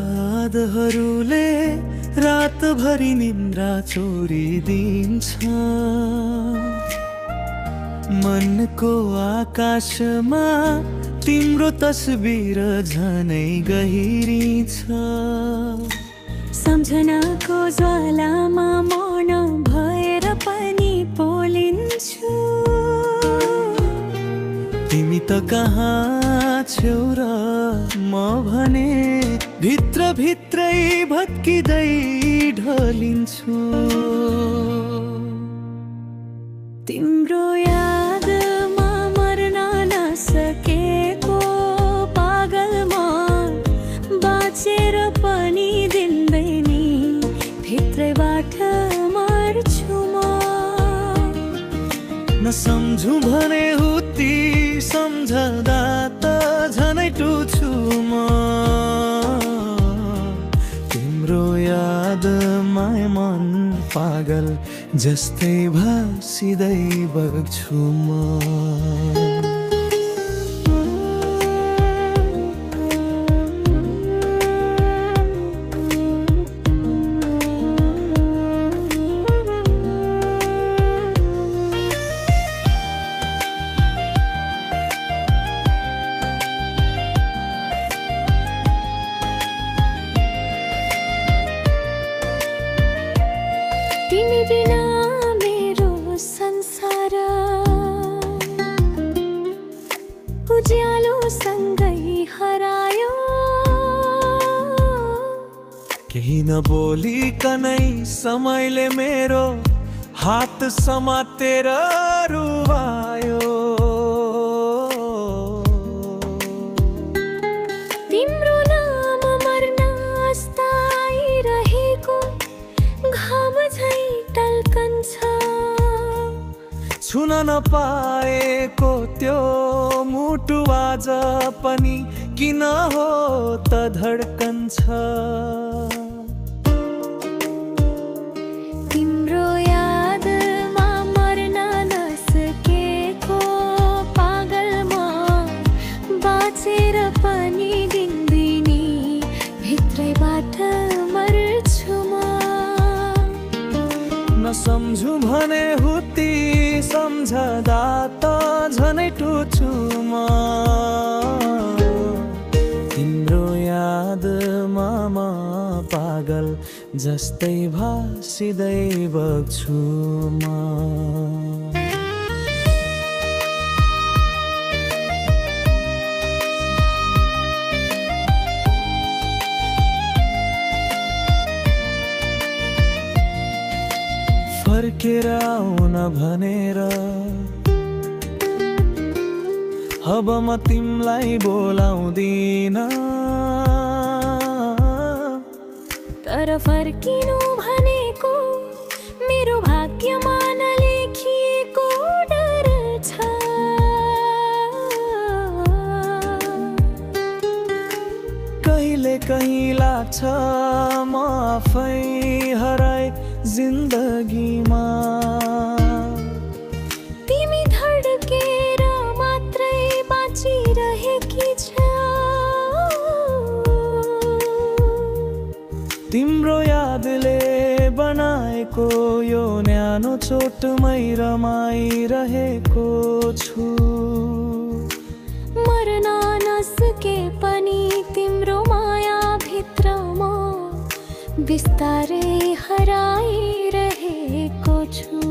अन्तराधहरूले रातभरि निन्द्रा चोरिदिन्छ। मनको आकाशमा तिम्रो तस्बिर झनै गहिरी छ। सम्झनाको ज्वालामा मौन भएर पनि पोलिन्छु। तिमी त कहाँ छेउ र म भने भित्र भित्रै भत्किँदै ढलिन्छु। तिम्रो यादमा मर्न नसकेको पागल म बाँचेर पनि दिन्दैनी भित्रैबाट मर्छु म। नसम्झु भने हुती सम्झदा त झनै टुछु म। तिम्रो यादमा मन पागल जस्तै भासिँदै बग्छु म। तिमी बिना मेरो संसार उज्यालो सँगै हरायो। केही नबोलिकनै समयले मेरो हात समातेर रुवायो। तिम्रो नाम मर्न अस्ताई रहेको घाम झै टल्कन्छ। छुन नपाएको त्यो मुटु आज पनि किन हो त धड्कन्छ। तिम्रो यादमा मर्न नसकेको पागल म बाँचेर पनि दिन्दिनी भित्रैबाट मर्छु म। नसम्झु भने हुती सम्झदा त झनै टुछु म। तिम्रो यादमा म पागल जस्तै भासिँदै बग्छु म। फर्केर आउन भनेर अब म तिमलाई बोलाउँदिन। तर फर्किनु भनेको मेरो भाग्यमा नलेखिएको डर छ। कहिले कहीँ लाग्छ म आफै हराए जिन्दगीमा। तिमी धड्केर मात्रै बाँचिरहेकी छ। तिम्रो यादले बनाएको यो न्यानो चोटमै रमाइरहेको छु। मर्न नसके पनि तिम्रो माया भित्र म बिस्तारै हराइरहेको छु।